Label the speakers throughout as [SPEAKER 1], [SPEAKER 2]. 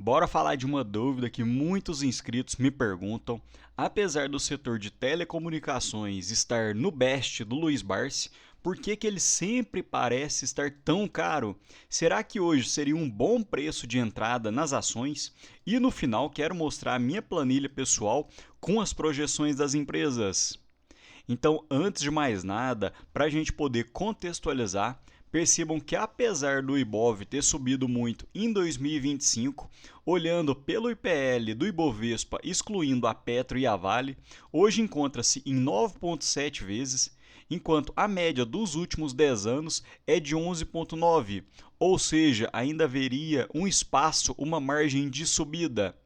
[SPEAKER 1] Bora falar de uma dúvida que muitos inscritos me perguntam. Apesar do setor de telecomunicações estar no best do Luiz Barsi, por que ele sempre parece estar tão caro? Será que hoje seria um bom preço de entrada nas ações? E no final quero mostrar a minha planilha pessoal com as projeções das empresas. Então, antes de mais nada, para a gente poder contextualizar, percebam que apesar do Ibov ter subido muito em 2025, olhando pelo IPL do Ibovespa, excluindo a Petro e a Vale, hoje encontra-se em 9,7 vezes, enquanto a média dos últimos 10 anos é de 11,9, ou seja, ainda haveria um espaço, uma margem de subida.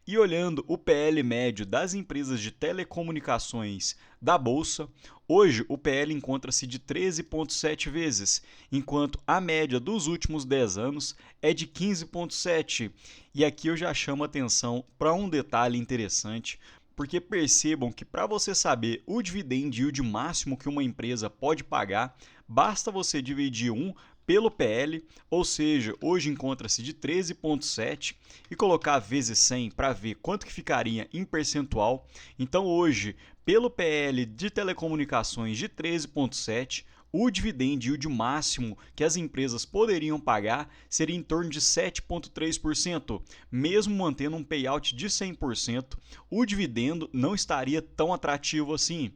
[SPEAKER 1] E olhando o PL médio das empresas de telecomunicações da Bolsa, hoje o PL encontra-se de 13,7 vezes, enquanto a média dos últimos 10 anos é de 15,7. E aqui eu já chamo atenção para um detalhe interessante, porque percebam que para você saber o dividend yield máximo que uma empresa pode pagar, basta você dividir pelo PL, ou seja, hoje encontra-se de 13,7 e colocar vezes 100 para ver quanto que ficaria em percentual. Então hoje, pelo PL de telecomunicações de 13,7, o dividend yield máximo que as empresas poderiam pagar seria em torno de 7,3%. Mesmo mantendo um payout de 100%, o dividendo não estaria tão atrativo assim.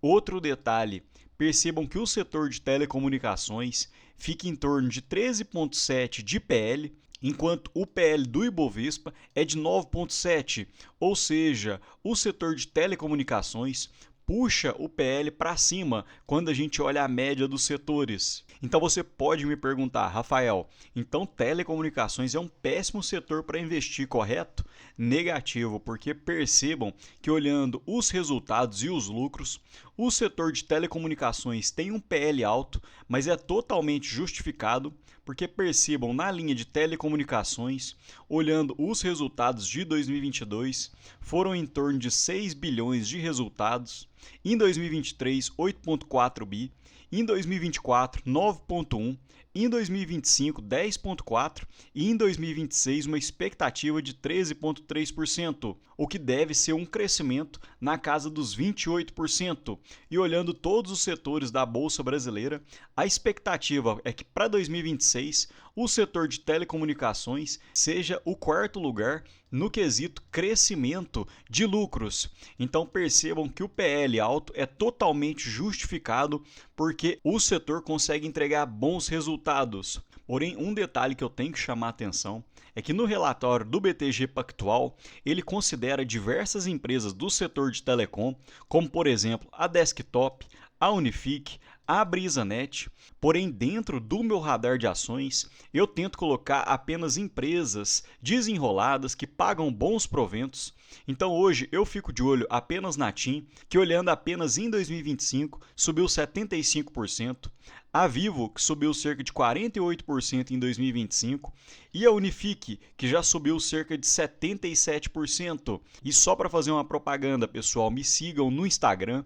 [SPEAKER 1] Outro detalhe, percebam que o setor de telecomunicações fica em torno de 13,7 de PL, enquanto o PL do Ibovespa é de 9,7, ou seja, o setor de telecomunicações puxa o PL para cima quando a gente olha a média dos setores. Então você pode me perguntar, Rafael, então telecomunicações é um péssimo setor para investir, correto? Negativo, porque percebam que olhando os resultados e os lucros, o setor de telecomunicações tem um PL alto, mas é totalmente justificado, porque percebam na linha de telecomunicações, olhando os resultados de 2022, foram em torno de 6 bilhões de resultados, em 2023, 8,4 bi, em 2024, 9,1, em 2025, 10,4 e em 2026 uma expectativa de 13,3%, o que deve ser um crescimento na casa dos 28%. E olhando todos os setores da Bolsa Brasileira, a expectativa é que para 2026 o setor de telecomunicações seja o quarto lugar no quesito crescimento de lucros. Então percebam que o PL alto é totalmente justificado porque o setor consegue entregar bons resultados. Porém, um detalhe que eu tenho que chamar a atenção é que no relatório do BTG Pactual, ele considera diversas empresas do setor de telecom, como por exemplo a Desktop, a Unifique, a BrisaNet, porém dentro do meu radar de ações eu tento colocar apenas empresas desenroladas que pagam bons proventos. Então hoje eu fico de olho apenas na TIM, que olhando apenas em 2025 subiu 75%, a Vivo, que subiu cerca de 48% em 2025, e a Unifique, que já subiu cerca de 77%. E só para fazer uma propaganda, pessoal, me sigam no Instagram,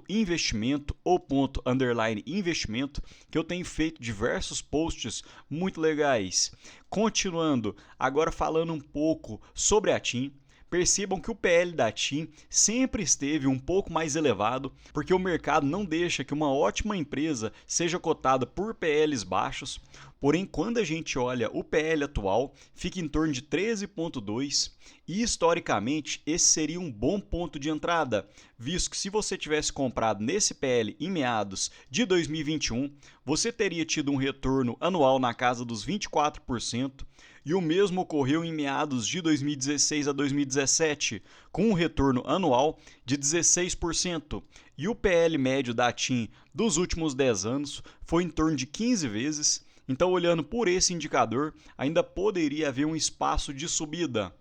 [SPEAKER 1] @investimento ou _investimento, que eu tenho feito diversos posts muito legais. Continuando, agora falando um pouco sobre a TIM, percebam que o PL da TIM sempre esteve um pouco mais elevado, porque o mercado não deixa que uma ótima empresa seja cotada por PLs baixos. Porém, quando a gente olha o PL atual, fica em torno de 13,2 e historicamente esse seria um bom ponto de entrada, visto que se você tivesse comprado nesse PL em meados de 2021, você teria tido um retorno anual na casa dos 24%, e o mesmo ocorreu em meados de 2016 a 2017, com um retorno anual de 16%. E o PL médio da TIM dos últimos 10 anos foi em torno de 15 vezes. Então, olhando por esse indicador, ainda poderia haver um espaço de subida.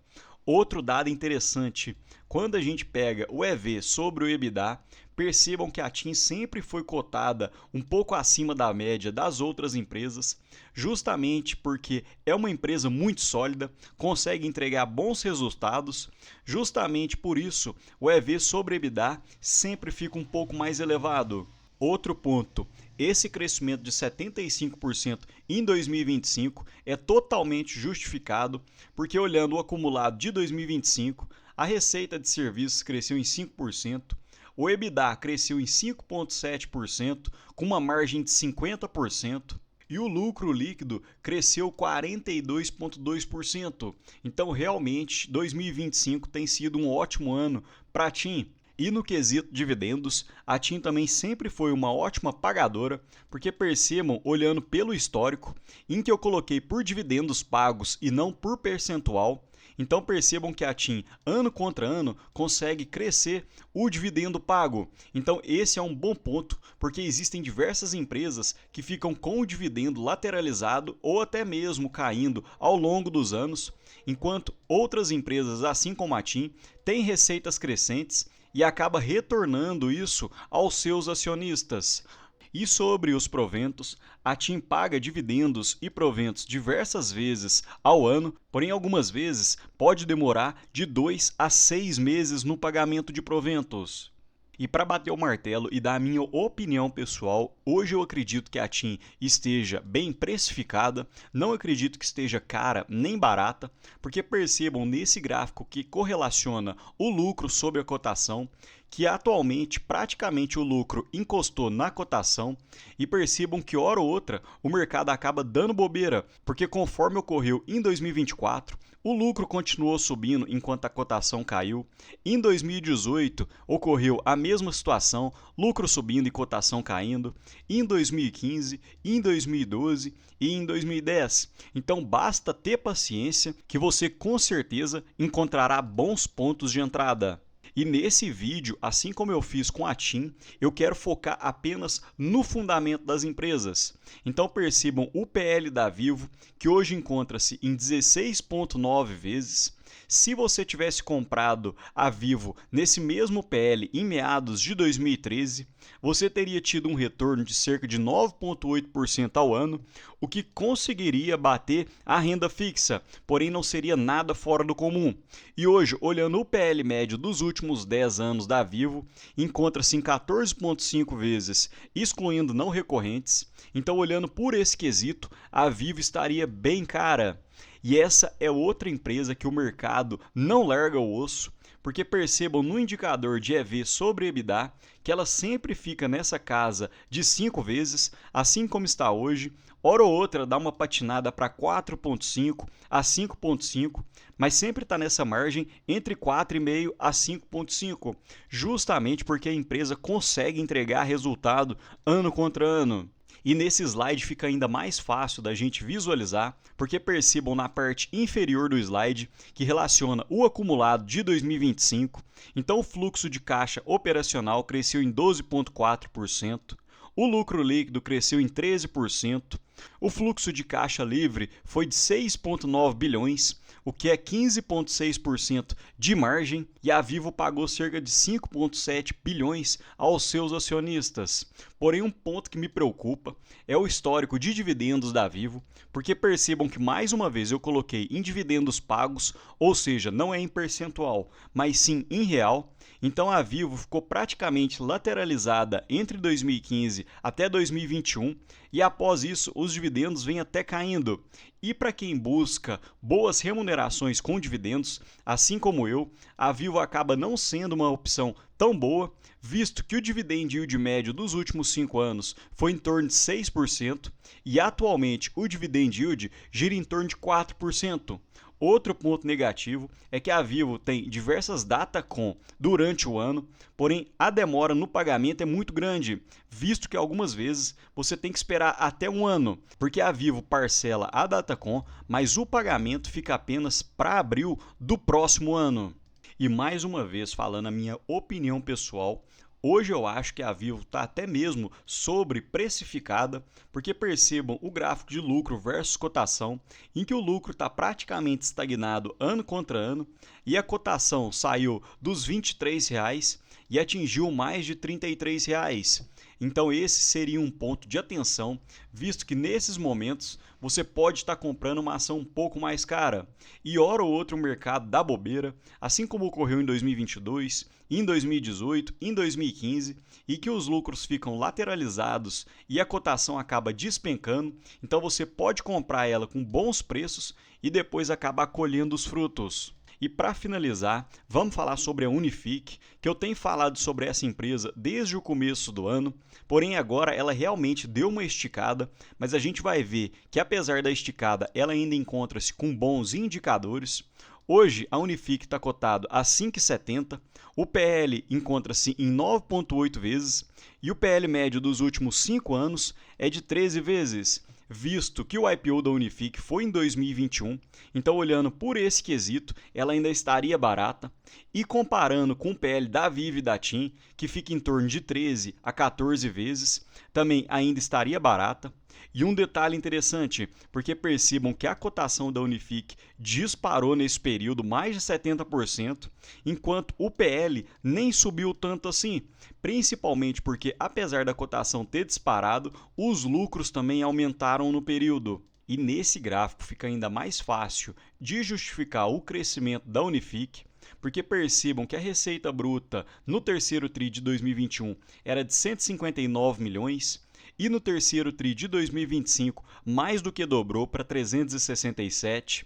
[SPEAKER 1] Outro dado interessante, quando a gente pega o EV sobre o EBITDA, percebam que a TIM sempre foi cotada um pouco acima da média das outras empresas, justamente porque é uma empresa muito sólida, consegue entregar bons resultados, justamente por isso o EV sobre EBITDA sempre fica um pouco mais elevado. Outro ponto, esse crescimento de 75% em 2025 é totalmente justificado, porque olhando o acumulado de 2025, a receita de serviços cresceu em 5%, o EBITDA cresceu em 5,7%, com uma margem de 50%, e o lucro líquido cresceu 42,2%. Então, realmente, 2025 tem sido um ótimo ano para a TIM. E no quesito dividendos, a TIM também sempre foi uma ótima pagadora, porque percebam, olhando pelo histórico, em que eu coloquei por dividendos pagos e não por percentual, então percebam que a TIM, ano contra ano, consegue crescer o dividendo pago. Então esse é um bom ponto, porque existem diversas empresas que ficam com o dividendo lateralizado ou até mesmo caindo ao longo dos anos, enquanto outras empresas, assim como a TIM, têm receitas crescentes e acaba retornando isso aos seus acionistas. E sobre os proventos, a TIM paga dividendos e proventos diversas vezes ao ano, porém algumas vezes pode demorar de 2 a 6 meses no pagamento de proventos. E para bater o martelo e dar a minha opinião pessoal, hoje eu acredito que a TIM esteja bem precificada, não acredito que esteja cara nem barata, porque percebam nesse gráfico que correlaciona o lucro sobre a cotação, que atualmente praticamente o lucro encostou na cotação, e percebam que hora ou outra o mercado acaba dando bobeira, porque conforme ocorreu em 2024, o lucro continuou subindo enquanto a cotação caiu. Em 2018 ocorreu a mesma situação, lucro subindo e cotação caindo. Em 2015, em 2012 e em 2010. Então basta ter paciência que você com certeza encontrará bons pontos de entrada. E nesse vídeo, assim como eu fiz com a TIM, eu quero focar apenas no fundamento das empresas. Então percebam o PL da Vivo, que hoje encontra-se em 16,9 vezes. Se você tivesse comprado a Vivo nesse mesmo PL em meados de 2013, você teria tido um retorno de cerca de 9,8% ao ano, o que conseguiria bater a renda fixa, porém não seria nada fora do comum. E hoje, olhando o PL médio dos últimos 10 anos da Vivo, encontra-se em 14,5 vezes, excluindo não recorrentes. Então, olhando por esse quesito, a Vivo estaria bem cara. E essa é outra empresa que o mercado não larga o osso, porque percebam no indicador de EV sobre EBITDA que ela sempre fica nessa casa de 5 vezes, assim como está hoje. Hora ou outra dá uma patinada para 4,5 a 5,5, mas sempre está nessa margem entre 4,5 a 5,5, justamente porque a empresa consegue entregar resultado ano contra ano. E nesse slide fica ainda mais fácil da gente visualizar, porque percebam na parte inferior do slide que relaciona o acumulado de 2025. Então o fluxo de caixa operacional cresceu em 12,4%, o lucro líquido cresceu em 13%, o fluxo de caixa livre foi de 6,9 bilhões, o que é 15,6% de margem, e a Vivo pagou cerca de 5,7 bilhões aos seus acionistas. Porém, um ponto que me preocupa é o histórico de dividendos da Vivo, porque percebam que mais uma vez eu coloquei em dividendos pagos, ou seja, não é em percentual, mas sim em real. Então a Vivo ficou praticamente lateralizada entre 2015 até 2021 e após isso os dividendos vêm até caindo. E para quem busca boas remunerações com dividendos, assim como eu, a Vivo acaba não sendo uma opção tão boa, visto que o dividend yield médio dos últimos 5 anos foi em torno de 6% e atualmente o dividend yield gira em torno de 4%. Outro ponto negativo é que a Vivo tem diversas datacom durante o ano, porém a demora no pagamento é muito grande, visto que algumas vezes você tem que esperar até um ano, porque a Vivo parcela a datacom, mas o pagamento fica apenas para abril do próximo ano. E mais uma vez, falando a minha opinião pessoal, hoje eu acho que a Vivo está até mesmo sobreprecificada, porque percebam o gráfico de lucro versus cotação, em que o lucro está praticamente estagnado ano contra ano, e a cotação saiu dos R$ 23 e atingiu mais de R$ 33. Então esse seria um ponto de atenção, visto que nesses momentos você pode estar comprando uma ação um pouco mais cara. E hora ou outra o mercado dá bobeira, assim como ocorreu em 2022, em 2018, em 2015, e que os lucros ficam lateralizados e a cotação acaba despencando, então você pode comprar ela com bons preços e depois acabar colhendo os frutos. E para finalizar, vamos falar sobre a Unifique, que eu tenho falado sobre essa empresa desde o começo do ano, porém agora ela realmente deu uma esticada, mas a gente vai ver que apesar da esticada, ela ainda encontra-se com bons indicadores. Hoje, a Unifique está cotado a 5,70, o PL encontra-se em 9,8 vezes e o PL médio dos últimos 5 anos é de 13 vezes, visto que o IPO da Unifique foi em 2021, então olhando por esse quesito, ela ainda estaria barata, e comparando com o PL da Vivo e da TIM, que fica em torno de 13 a 14 vezes, também ainda estaria barata. E um detalhe interessante, porque percebam que a cotação da Unifique disparou nesse período mais de 70%, enquanto o PL nem subiu tanto assim, principalmente porque apesar da cotação ter disparado, os lucros também aumentaram no período. E nesse gráfico fica ainda mais fácil de justificar o crescimento da Unifique, porque percebam que a receita bruta no terceiro TRI de 2021 era de 159 milhões, e no terceiro TRI de 2025 mais do que dobrou para 367.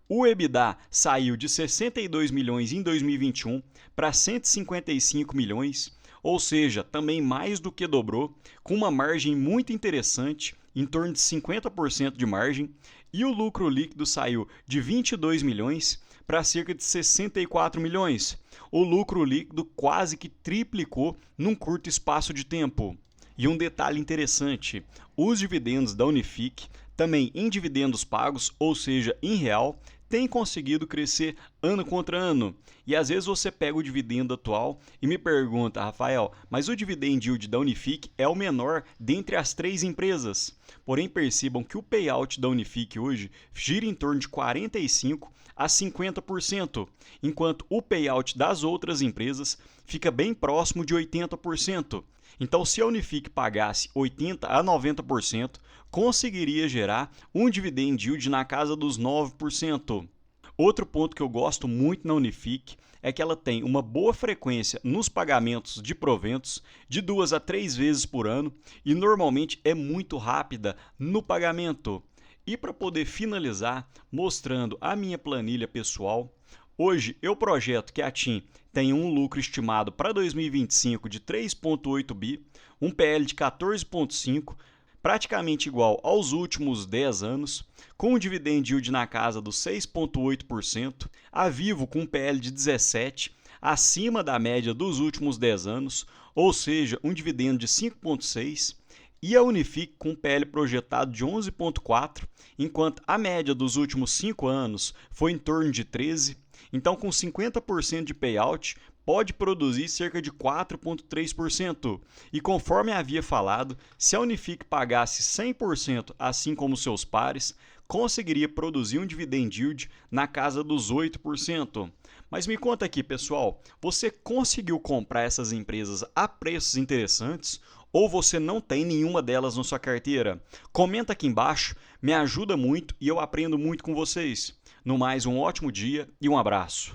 [SPEAKER 1] O EBITDA saiu de 62 milhões em 2021 para 155 milhões, ou seja, também mais do que dobrou, com uma margem muito interessante, em torno de 50% de margem, e o lucro líquido saiu de 22 milhões para cerca de 64 milhões. O lucro líquido quase que triplicou num curto espaço de tempo. E um detalhe interessante, os dividendos da Unifique, também em dividendos pagos, ou seja, em real, têm conseguido crescer ano contra ano. E às vezes você pega o dividendo atual e me pergunta, Rafael, mas o dividend yield da Unifique é o menor dentre as 3 empresas. Porém, percebam que o payout da Unifique hoje gira em torno de 45% a 50%, enquanto o payout das outras empresas fica bem próximo de 80%. Então, se a Unifique pagasse 80% a 90%, conseguiria gerar um dividend yield na casa dos 9%. Outro ponto que eu gosto muito na Unifique é que ela tem uma boa frequência nos pagamentos de proventos, de 2 a 3 vezes por ano, e normalmente é muito rápida no pagamento. E para poder finalizar, mostrando a minha planilha pessoal, hoje eu projeto que a TIM tenha um lucro estimado para 2025 de 3,8 bi, um PL de 14,5, praticamente igual aos últimos 10 anos, com um dividend yield na casa dos 6,8%, a Vivo com um PL de 17, acima da média dos últimos 10 anos, ou seja, um dividendo de 5,6%, e a Unifique com PL projetado de 11,4, enquanto a média dos últimos 5 anos foi em torno de 13. Então, com 50% de payout, pode produzir cerca de 4,3%. E conforme havia falado, se a Unifique pagasse 100%, assim como seus pares, conseguiria produzir um dividend yield na casa dos 8%. Mas me conta aqui, pessoal, você conseguiu comprar essas empresas a preços interessantes ou você não tem nenhuma delas na sua carteira? Comenta aqui embaixo, me ajuda muito e eu aprendo muito com vocês. No mais, um ótimo dia e um abraço.